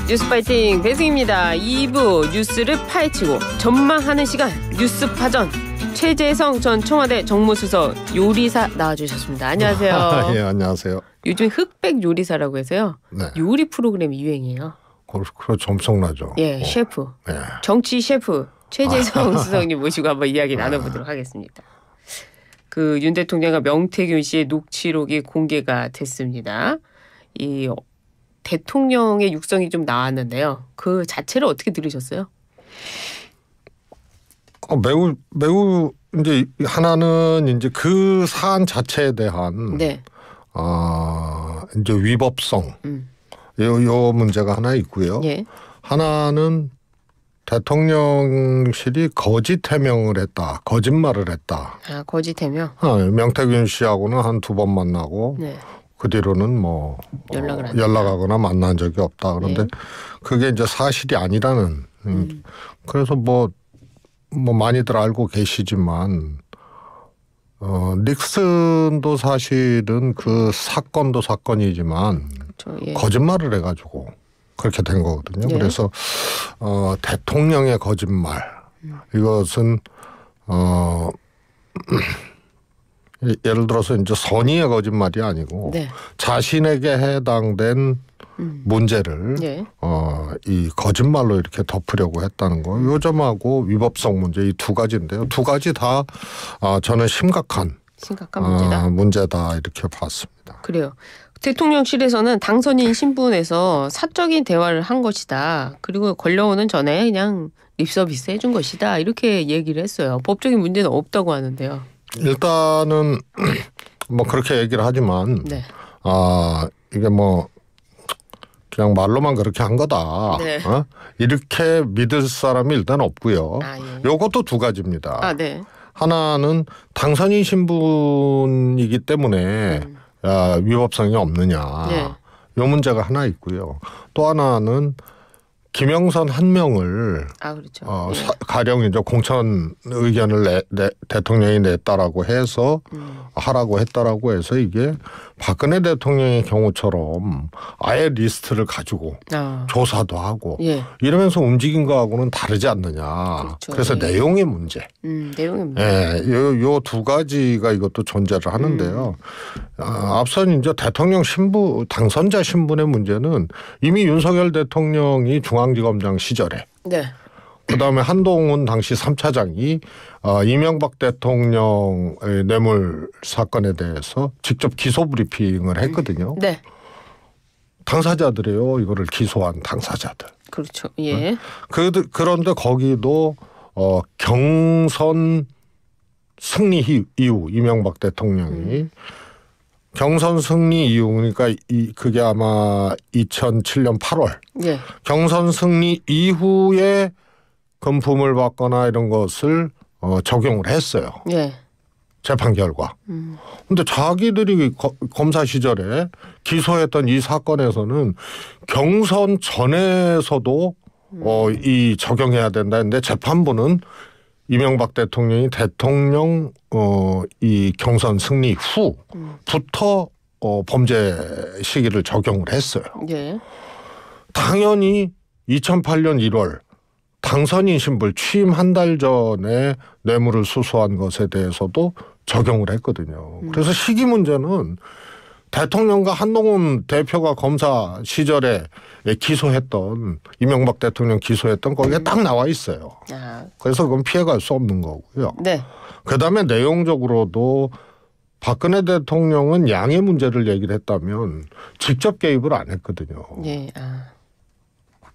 뉴스파이팅 배승입니다. 2부 뉴스를 파헤치고 전망하는 시간 뉴스파전. 최재성 전 청와대 정무수석 요리사 나와주셨습니다. 안녕하세요. 예, 안녕하세요. 요즘 흑백 요리사라고 해서요. 네. 요리 프로그램이 유행이에요. 그렇죠. 엄청나죠. 예, 셰프. 예. 정치 셰프 최재성 수석님 모시고 한번 이야기 나눠보도록 하겠습니다. 그 윤 대통령과 명태균 씨의 녹취록이 공개가 됐습니다. 이 대통령의 육성이 좀 나왔는데요. 그 자체를 어떻게 들으셨어요? 매우 이제 하나는 이제 그 사안 자체에 대한 네. 이제 위법성 요 문제가 하나 있고요. 예. 하나는 대통령실이 거짓 해명을 했다, 거짓말을 했다. 아, 거짓 해명. 명태균 씨하고는 한 2번 만나고. 네. 그 뒤로는 뭐 연락하거나 만난 적이 없다. 그런데 네. 그게 이제 사실이 아니라는. 그래서 뭐 많이들 알고 계시지만 닉슨도 사실은 그 사건도 사건이지만 그렇죠, 예. 거짓말을 해가지고 그렇게 된 거거든요. 예. 그래서 대통령의 거짓말 이것은 예를 들어서 이제 선의의 거짓말이 아니고 네. 자신에게 해당된 문제를 네. 이 거짓말로 이렇게 덮으려고 했다는 거. 요 점하고 위법성 문제 이 두 가지인데요. 두 가지 다 저는 심각한 문제다 이렇게 봤습니다. 그래요. 대통령실에서는 당선인 신분에서 사적인 대화를 한 것이다. 그리고 걸려오는 전에 그냥 립서비스 해준 것이다. 이렇게 얘기를 했어요. 법적인 문제는 없다고 하는데요. 일단은 뭐 그렇게 얘기를 하지만 네. 이게 뭐 그냥 말로만 그렇게 한 거다. 네. 이렇게 믿을 사람이 일단 없고요. 예. 요것도 두 가지입니다. 네. 하나는 당선인 신분이기 때문에 위법성이 없느냐. 네. 요 문제가 하나 있고요. 또 하나는 김영선 한 명을 그렇죠. 가령 이제 공천 의견을 대통령이 냈다라고 해서 하라고 했다라고 해서 이게 박근혜 대통령의 경우처럼 아예 리스트를 가지고 조사도 하고 예. 이러면서 움직인 거하고는 다르지 않느냐. 그렇죠. 그래서 예. 내용의 문제. 내용의 문제. 예, 요 두 가지가 이것도 존재를 하는데요. 앞선 이제 대통령 신분 당선자 신분의 문제는 이미 윤석열 대통령이 중앙지검장 시절에. 네. 그다음에 한동훈 당시 3차장이 이명박 대통령의 뇌물 사건에 대해서 직접 기소 브리핑을 했거든요. 네. 당사자들이에요. 이거를 기소한 당사자들. 그렇죠. 예. 그런데 거기도 경선 승리 이후 이명박 대통령이 경선 승리 이후 그러니까 그게 아마 2007년 8월. 예. 경선 승리 이후에 금품을 받거나 이런 것을 적용을 했어요. 예. 재판 결과. 근데 자기들이 검사 시절에 기소했던 이 사건에서는 경선 전에서도 이 적용해야 된다 했는데 재판부는 이명박 대통령이 대통령 이 경선 승리 후부터 범죄 시기를 적용을 했어요. 예. 당연히 2008년 1월 당선인 신분 취임 한 달 전에 뇌물을 수수한 것에 대해서도 적용을 했거든요. 그래서 시기 문제는 대통령과 한동훈 대표가 검사 시절에 기소했던 이명박 대통령 기소했던 거기에 딱 나와 있어요. 그래서 그건 피해갈 수 없는 거고요. 네. 그다음에 내용적으로도 박근혜 대통령은 양의 문제를 얘기를 했다면 직접 개입을 안 했거든요. 예.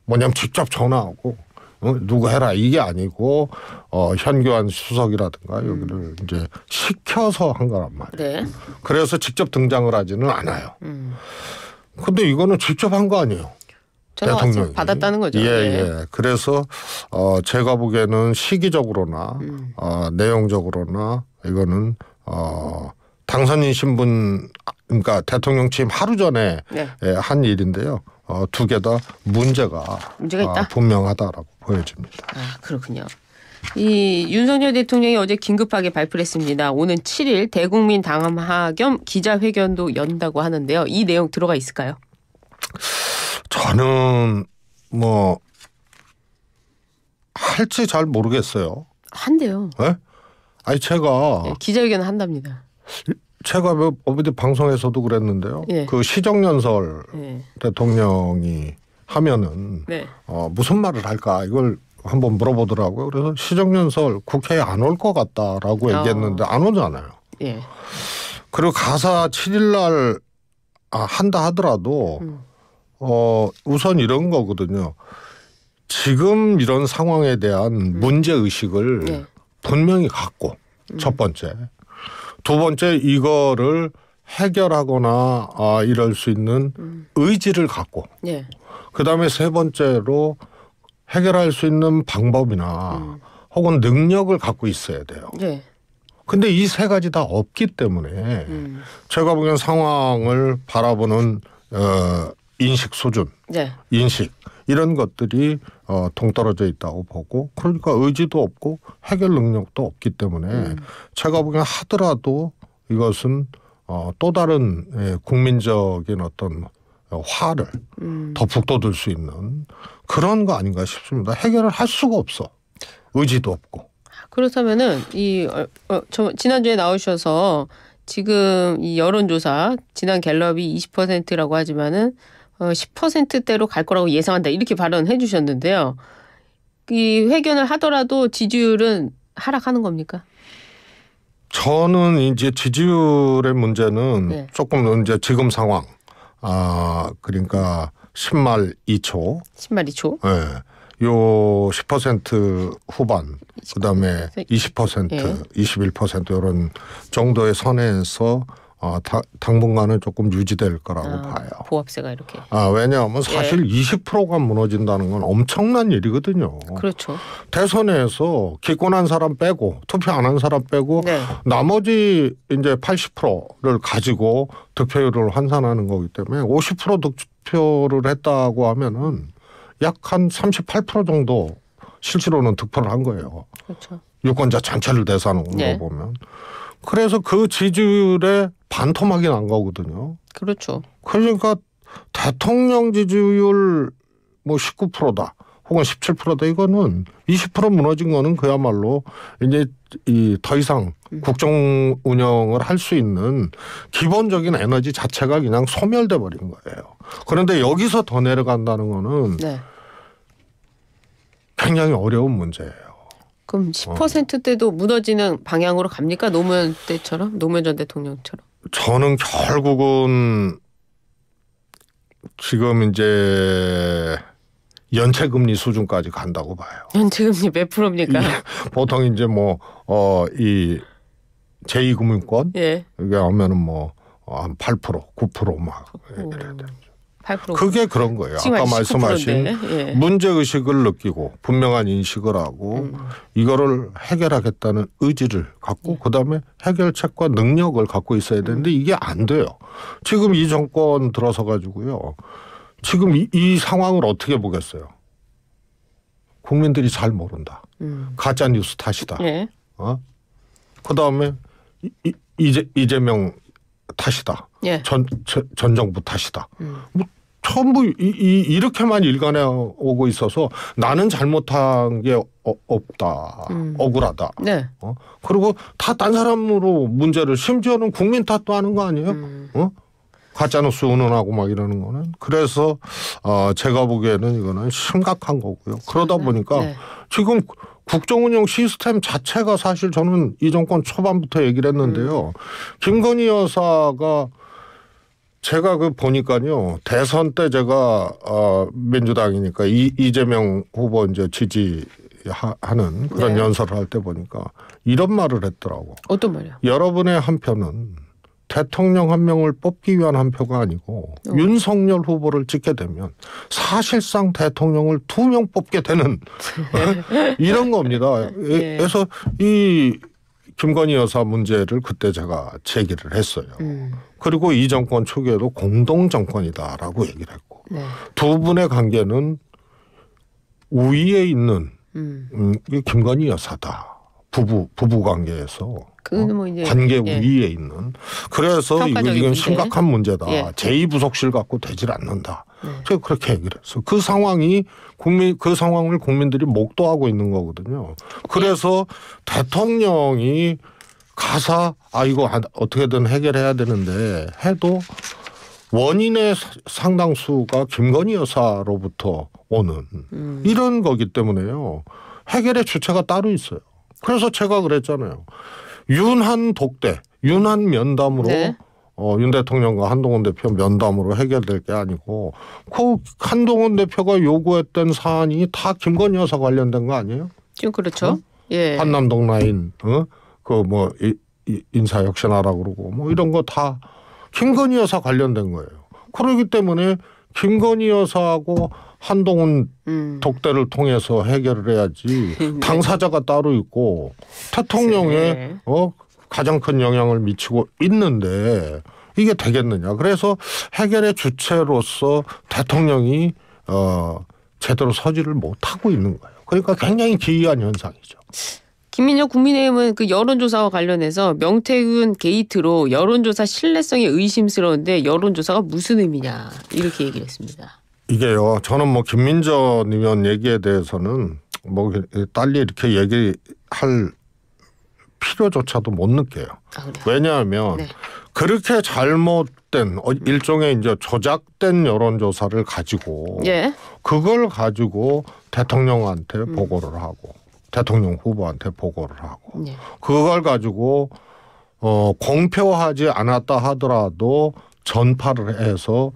뭐냐면 직접 전화하고 누구 해라 이게 아니고 현교안 수석이라든가 여기를 이제 시켜서 한 거란 말이에요. 네. 그래서 직접 등장을 하지는 않아요. 근데 이거는 직접 한 거 아니에요. 대통령이 받았다는 거죠. 예, 예. 그래서 제가 보기에는 시기적으로나 내용적으로나 이거는 당선인 신분 그러니까 대통령 취임 하루 전에 네. 한 일인데요. 두 개 다 문제가 있다? 분명하다라고 보여집니다. 그렇군요. 이 윤석열 대통령이 어제 긴급하게 발표를 했습니다. 오는 7일 대국민 당화 겸 기자회견도 연다고 하는데요. 이 내용 들어가 있을까요? 저는 뭐 할지 잘 모르겠어요. 한대요. 네? 아니 제가 네, 기자회견 한답니다. 제가 어디 방송에서도 그랬는데요. 예. 그 시정연설 예. 대통령이 하면은 네. 무슨 말을 할까 이걸 한번 물어보더라고요. 그래서 시정연설 국회에 안 올 것 같다라고 얘기했는데 안 오잖아요. 예. 그리고 가사 7일날 한다 하더라도 우선 이런 거거든요. 지금 이런 상황에 대한 문제 의식을 네. 분명히 갖고 첫 번째, 두 번째 이거를 해결하거나 이럴 수 있는 의지를 갖고, 네. 그다음에 세 번째로 해결할 수 있는 방법이나 혹은 능력을 갖고 있어야 돼요. 네. 근데 이 세 가지 다 없기 때문에 제가 보기엔 상황을 바라보는 인식 수준, 네. 인식 이런 것들이 동떨어져 있다고 보고, 그러니까 의지도 없고 해결 능력도 없기 때문에 제가 보기엔 하더라도 이것은 또 다른 국민적인 어떤 화를 더 북돋을 수 있는 그런 거 아닌가 싶습니다. 해결을 할 수가 없어. 의지도 없고. 그렇다면은 지난주에 나오셔서 지금 이 여론조사 지난 갤럽이 20%라고 하지만은 10%대로 갈 거라고 예상한다 이렇게 발언해 주셨는데요. 이 회견을 하더라도 지지율은 하락하는 겁니까? 저는 이제 지지율의 문제는 네. 조금 이제 지금 상황 그러니까 10말 2초 10말 2초. 예. 요 10% 후반 그다음에 20% 예. 21% 이런 정도의 선에서 당분간은 조금 유지될 거라고 봐요. 보합세가 이렇게. 왜냐하면 사실 20%가 무너진다는 건 엄청난 일이거든요. 그렇죠. 대선에서 기권한 사람 빼고 투표 안 한 사람 빼고 네. 나머지 이제 80%를 가지고 득표율을 환산하는 거기 때문에 50% 득표를 했다고 하면은 약 한 38% 정도 실제로는 득표를 한 거예요. 그렇죠. 유권자 전체를 대상으로 네. 보면. 그래서 그 지지율에 반토막이 난 거거든요. 그렇죠. 그러니까 대통령 지지율 뭐 19%다 혹은 17%다 이거는 20% 무너진 거는 그야말로 이제 더 이상 국정 운영을 할 수 있는 기본적인 에너지 자체가 그냥 소멸돼 버린 거예요. 그런데 여기서 더 내려간다는 거는 네. 굉장히 어려운 문제예요. 그럼 10%대도 무너지는 방향으로 갑니까? 노무현 때처럼? 노무현 전 대통령처럼? 저는 결국은 지금 이제 연체금리 수준까지 간다고 봐요. 연체금리 몇 프로입니까? 보통 이제 이 제2금융권 예. 이게 하면은 한 8%, 9% 막 이래야 돼. 8%. 그게 그런 거예요. 아까 말씀하신 예. 문제 의식을 느끼고 분명한 인식을 하고 이거를 해결하겠다는 의지를 갖고 그다음에 해결책과 능력을 갖고 있어야 되는데 이게 안 돼요. 지금 이 정권 들어서 가지고요. 지금 이 상황을 어떻게 보겠어요? 국민들이 잘 모른다. 가짜 뉴스 탓이다. 예. 그다음에 이재명 탓이다. 예. 전 정부 탓이다. 뭐 전부 이렇게만 일관해 오고 있어서 나는 잘못한 게 없다. 억울하다. 네. 그리고 다 딴 사람으로 문제를 심지어는 국민 탓도 하는 거 아니에요? 가짜뉴스 운운하고 막 이러는 거는. 그래서 제가 보기에는 이거는 심각한 거고요. 그러다 보니까 네. 지금 국정운영 시스템 자체가 사실 저는 이 정권 초반부터 얘기를 했는데요. 김건희 여사가 제가 보니까요. 대선 때 제가 민주당이니까 이재명 후보 이제 지지하는 그런 네. 연설을 할 때 보니까 이런 말을 했더라고. 어떤 말이요? 여러분의 한 표는 대통령 한 명을 뽑기 위한 한 표가 아니고 윤석열 후보를 찍게 되면 사실상 대통령을 2명 뽑게 되는 이런 겁니다. 네. 그래서 이 김건희 여사 문제를 그때 제가 제기를 했어요. 그리고 이 정권 초기에도 공동정권이다라고 얘기를 했고 네. 두 분의 관계는 우위에 있는 김건희 여사다. 부부 관계에서 뭐 이제 관계 위에 있는. 그래서 이건 심각한 문제다. 제2부속실 갖고 되질 않는다. 제가 그렇게 얘기를 했어. 그 상황을 국민들이 목도하고 있는 거거든요. 그래서 대통령이 가사 이거 어떻게든 해결해야 되는데 해도 원인의 상당수가 김건희 여사로부터 오는 이런 거기 때문에요. 해결의 주체가 따로 있어요. 그래서 제가 그랬잖아요. 윤한 독대, 윤한 면담으로 윤 대통령과 한동훈 대표 면담으로 해결될 게 아니고 그 한동훈 대표가 요구했던 사안이 다 김건희 여사 관련된 거 아니에요? 지금 그렇죠. 한남동 라인 그 뭐 인사혁신하라고 그러고 뭐 이런 거 다 김건희 여사 관련된 거예요. 그렇기 때문에 김건희 여사하고 한동훈 독대를 통해서 해결을 해야지 당사자가 따로 있고 대통령에 가장 큰 영향을 미치고 있는데 이게 되겠느냐. 그래서 해결의 주체로서 대통령이 제대로 서지를 못하고 있는 거예요. 그러니까 굉장히 기이한 현상이죠. 김민영 국민의힘은 그 여론조사와 관련해서 명태균 게이트로 여론조사 신뢰성이 의심스러운데 여론조사가 무슨 의미냐 이렇게 얘기를 했습니다. 이게요. 저는 뭐 김민전 의원 얘기에 대해서는 뭐 딸리 이렇게 얘기할 필요조차도 못 느껴요. 왜냐하면 그렇게 잘못된 일종의 이제 조작된 여론조사를 가지고 그걸 가지고 대통령한테 보고를 하고 대통령 후보한테 보고를 하고 그걸 가지고 공표하지 않았다 하더라도 전파를 해서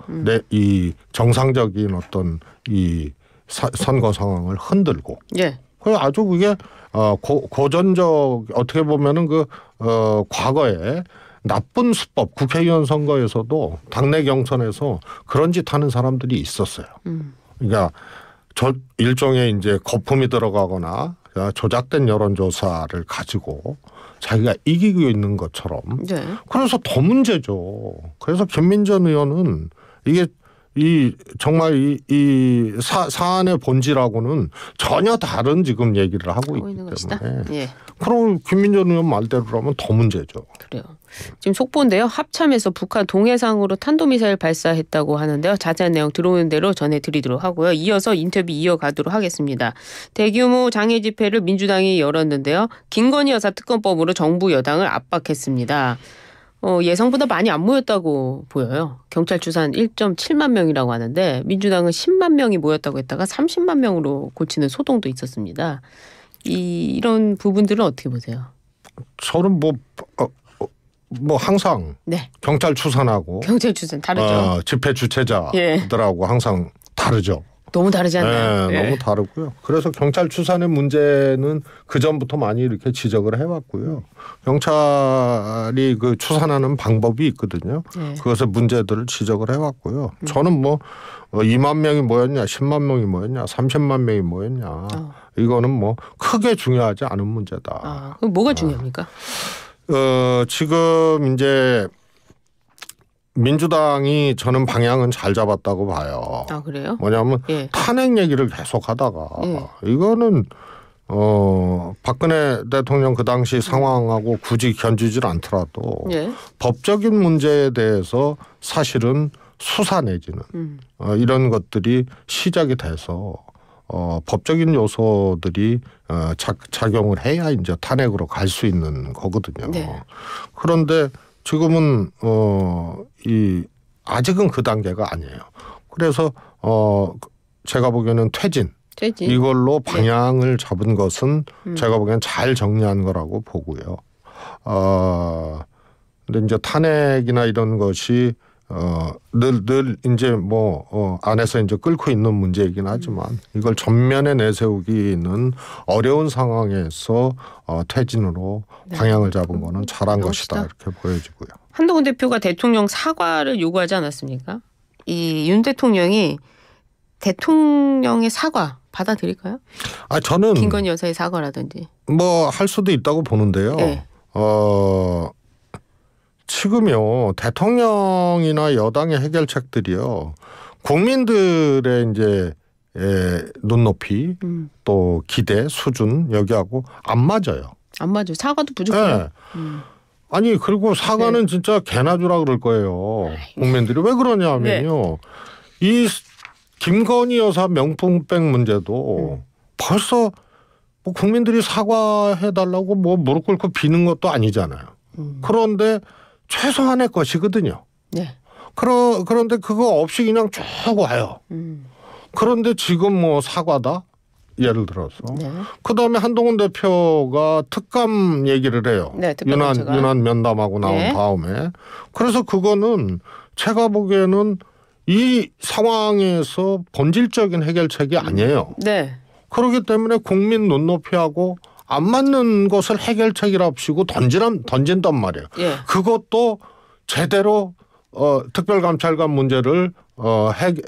이 정상적인 어떤 이 선거 상황을 흔들고 아주 그게 고전적 어떻게 보면은 과거에 나쁜 수법 국회의원 선거에서도 당내 경선에서 그런 짓 하는 사람들이 있었어요. 그러니까 일종의 이제 거품이 들어가거나 조작된 여론조사를 가지고 자기가 이기고 있는 것처럼. 그래서 더 문제죠. 그래서 김민전 의원은 이게 정말 이 사안의 본질하고는 전혀 다른 지금 얘기를 하고 있기 때문에. 그럼 김민전 의원 말대로라면 더 문제죠. 그래요. 지금 속보인데요. 합참에서 북한 동해상으로 탄도미사일 발사했다고 하는데요. 자세한 내용 들어오는 대로 전해드리도록 하고요. 이어서 인터뷰 이어가도록 하겠습니다. 대규모 장애 집회를 민주당이 열었는데요. 김건희 여사 특검법으로 정부 여당을 압박했습니다. 예상보다 많이 안 모였다고 보여요. 경찰 추산 1.7만 명이라고 하는데 민주당은 10만 명이 모였다고 했다가 30만 명으로 고치는 소동도 있었습니다. 이런 부분들은 어떻게 보세요? 저는 뭐 항상 경찰 추산하고 경찰 추산 다르죠. 집회 주최자들하고 항상 다르죠. 너무 다르지 않나요? 너무 다르고요. 그래서 경찰 추산의 문제는 그 전부터 많이 이렇게 지적을 해왔고요. 경찰이 그 추산하는 방법이 있거든요. 그것의 문제들을 지적을 해왔고요. 저는 뭐 2만 명이 모였냐, 10만 명이 모였냐, 30만 명이 모였냐, 이거는 뭐 크게 중요하지 않은 문제다. 그럼 뭐가 중요합니까? 지금 이제 민주당이 저는 방향은 잘 잡았다고 봐요. 그래요? 뭐냐면 탄핵 얘기를 계속 하다가 이거는 박근혜 대통령 그 당시 상황하고 굳이 견주질 않더라도 법적인 문제에 대해서 사실은 수사 내지는 이런 것들이 시작이 돼서 법적인 요소들이 작용을 해야 이제 탄핵으로 갈 수 있는 거거든요. 그런데 지금은 아직은 그 단계가 아니에요. 그래서 제가 보기에는 퇴진. 이걸로 방향을 잡은 것은 제가 보기엔 잘 정리한 거라고 보고요. 근데 이제 탄핵이나 이런 것이 늘 이제 안에서 이제 끓고 있는 문제이긴 하지만 이걸 전면에 내세우기는 어려운 상황에서 퇴진으로 방향을 잡은 거는 잘한 것이다 이렇게 보여지고요. 한동훈 대표가 대통령 사과를 요구하지 않았습니까? 이 윤 대통령이 대통령의 사과 받아들일까요? 저는 김건희 여사의 사과라든지 할 수도 있다고 보는데요. 지금요 대통령이나 여당의 해결책들이요 국민들의 이제 눈높이 또 기대 수준 여기하고 안 맞아요. 안 맞아요. 사과도 부족해요. 네. 아니 그리고 사과는 진짜 개나 주라 그럴 거예요. 국민들이 왜 그러냐면요. 이 김건희 여사 명품백 문제도 벌써 뭐 국민들이 사과해달라고 뭐 무릎 꿇고 비는 것도 아니잖아요. 그런데 최소한의 것이거든요. 네. 그런데 그거 없이 그냥 쭉 와요. 그런데 지금 뭐 사과다? 예를 들어서. 네. 그다음에 한동훈 대표가 특감 얘기를 해요. 네, 윤한 면담하고 나온 네. 다음에. 그래서 그거는 제가 보기에는 이 상황에서 본질적인 해결책이 아니에요. 네. 그렇기 때문에 국민 눈높이하고 안 맞는 것을 해결책이랍시고 던진단 말이에요. 예. 그것도 제대로 특별감찰관 문제를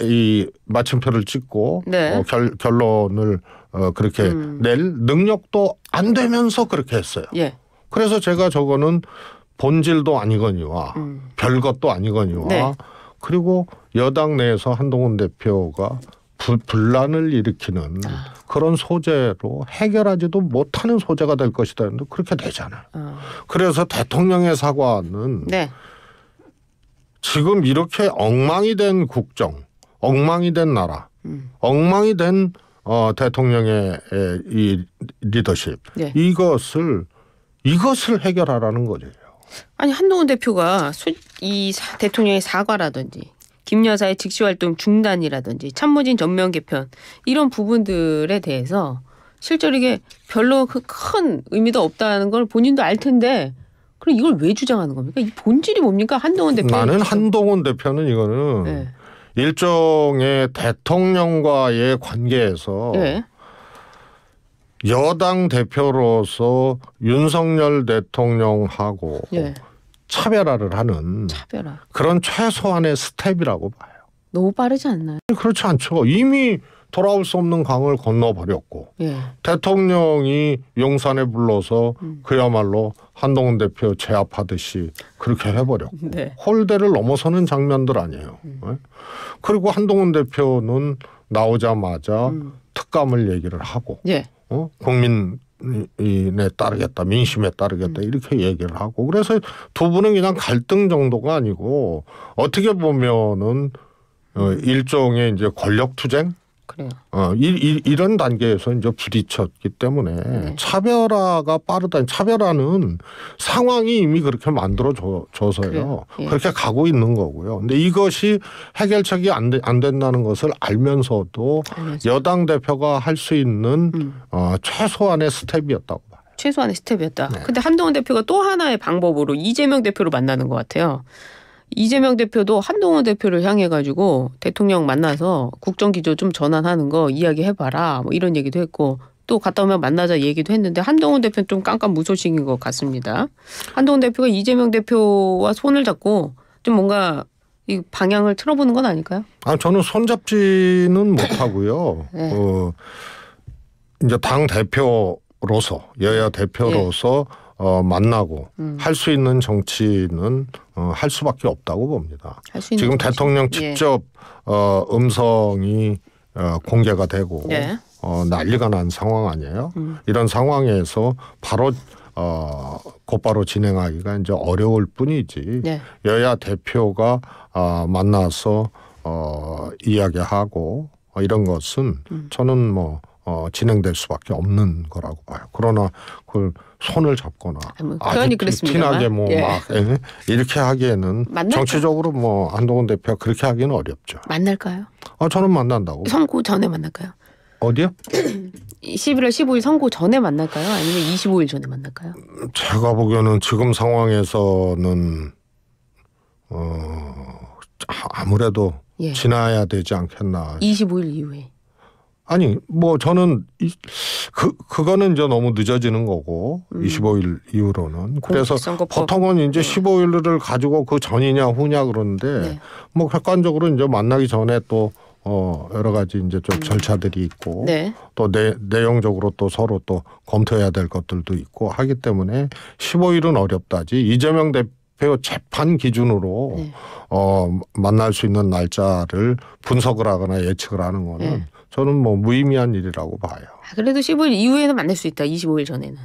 이 마침표를 찍고 네. 결론을 그렇게 낼 능력도 안 되면서 그렇게 했어요. 예. 그래서 제가 저거는 본질도 아니거니와 별것도 아니거니와 네. 그리고 여당 내에서 한동훈 대표가 분란을 일으키는 그런 소재로 해결하지도 못하는 소재가 될 것이다 했는데 그렇게 되잖아요. 그래서 대통령의 사과는 네. 지금 이렇게 엉망이 된 국정, 엉망이 된 나라, 엉망이 된 대통령의 이 리더십 네. 이것을 해결하라는 거죠. 아니 한동훈 대표가 이 대통령의 사과라든지 김 여사의 직시활동 중단이라든지 참모진 전면 개편 이런 부분들에 대해서 실제로 이게 별로 큰 의미도 없다는 걸 본인도 알 텐데 그럼 이걸 왜 주장하는 겁니까? 이 본질이 뭡니까? 한동훈 대표. 나는 한동훈 대표는 이거는 네. 일종의 대통령과의 관계에서 네. 여당 대표로서 윤석열 대통령하고 네. 차별화를 하는 차별화. 그런 최소한의 스텝이라고 봐요. 너무 빠르지 않나요? 그렇지 않죠. 이미 돌아올 수 없는 강을 건너버렸고 예. 대통령이 용산에 불러서 그야말로 한동훈 대표 제압하듯이 그렇게 해버렸고 네. 홀대를 넘어서는 장면들 아니에요. 그리고 한동훈 대표는 나오자마자 특감을 얘기를 하고 예. 국민에 따르겠다, 민심에 따르겠다 이렇게 얘기를 하고 그래서 두 분은 그냥 갈등 정도가 아니고 어떻게 보면은 일종의 이제 권력 투쟁. 그래요. 이런 단계에서 이제 부딪혔기 때문에 차별화가 빠르다. 차별화는 상황이 이미 그렇게 만들어져서요. 예. 그렇게 가고 있는 거고요. 근데 이것이 해결책이 안 된다는 것을 알면서도 여당 대표가 할 수 있는 최소한의 스텝이었다고 봐요. 최소한의 스텝이었다. 네. 근데 한동훈 대표가 또 하나의 방법으로 이재명 대표를 만나는 것 같아요. 이재명 대표도 한동훈 대표를 향해 가지고 대통령 만나서 국정기조 좀 전환하는 거 이야기해봐라 뭐 이런 얘기도 했고 또 갔다 오면 만나자 얘기도 했는데 한동훈 대표는 좀 깜깜무소식인 것 같습니다. 한동훈 대표가 이재명 대표와 손을 잡고 좀 뭔가 이 방향을 틀어보는 건 아닐까요? 저는 손잡지는 못하고요. 네. 이제 당 대표로서 여야 대표로서 만나고 할 수 있는 정치는 할 수밖에 없다고 봅니다. 할 수 있는 지금 정치. 대통령 직접 음성이 공개가 되고 예. 난리가 난 상황 아니에요. 이런 상황에서 바로 곧바로 진행하기가 이제 어려울 뿐이지 네. 여야 대표가 만나서 이야기하고 이런 것은 저는 뭐 진행될 수밖에 없는 거라고 봐요. 그러나 그걸 손을 잡거나 표현이 그랬습니다만. 티나게 뭐 막 이렇게 하기에는 정치적으로 뭐 한동훈 대표가 그렇게 하기는 어렵죠. 만날까요? 저는 만난다고. 선고 전에 만날까요? 어디요? 11월 15일 선고 전에 만날까요? 아니면 25일 전에 만날까요? 제가 보기에는 지금 상황에서는 아무래도 지나야 되지 않겠나. 25일 이후에. 아니 뭐 저는 그거는 이제 너무 늦어지는 거고 25일 이후로는 그래서 보통은 이제 15일을 가지고 그 전이냐 후냐 그러는데 뭐 객관적으로 이제 만나기 전에 또 여러 가지 이제 좀 절차들이 있고 또 내용적으로 또 서로 또 검토해야 될 것들도 있고 하기 때문에 15일은 어렵다지 이재명 대표 재판 기준으로 만날 수 있는 날짜를 분석을 하거나 예측을 하는 거는 저는 뭐 무의미한 일이라고 봐요. 그래도 15일 이후에는 만날 수 있다. 25일 전에는.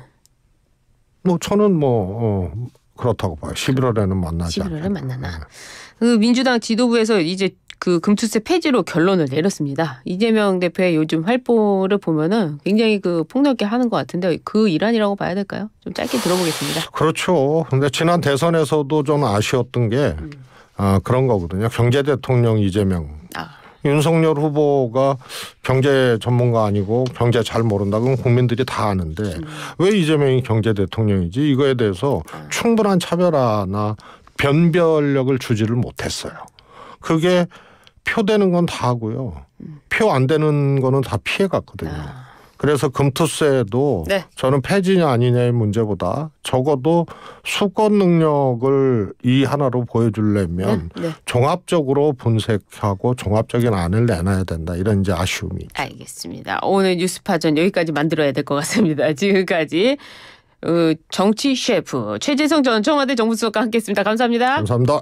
뭐 저는 그렇다고 봐요. 11월에는 만나지 11월에 만나나. 그 민주당 지도부에서 이제 그 금투세 폐지로 결론을 내렸습니다. 이재명 대표의 요즘 활보를 보면은 굉장히 그 폭넓게 하는 것 같은데 그 일환이라고 봐야 될까요? 좀 짧게 들어보겠습니다. 그렇죠. 근데 지난 대선에서도 좀 아쉬웠던 게 그런 거거든요. 경제 대통령 이재명. 윤석열 후보가 경제 전문가 아니고 경제 잘 모른다. 그건 국민들이 다 아는데 왜 이재명이 경제 대통령이지? 이거에 대해서 충분한 차별화나 변별력을 주지를 못했어요. 그게 표되는 건 다 하고요. 표 안 되는 거는 다 피해갔거든요. 그래서 금투세도 네. 저는 폐지냐 아니냐의 문제보다 적어도 수권 능력을 이 하나로 보여주려면 네. 종합적으로 분석하고 종합적인 안을 내놔야 된다. 이런 이제 아쉬움이. 알겠습니다. 오늘 뉴스파전 여기까지 만들어야 될 것 같습니다. 지금까지 정치 셰프 최재성 전 청와대 정무수석과 함께했습니다. 감사합니다. 감사합니다.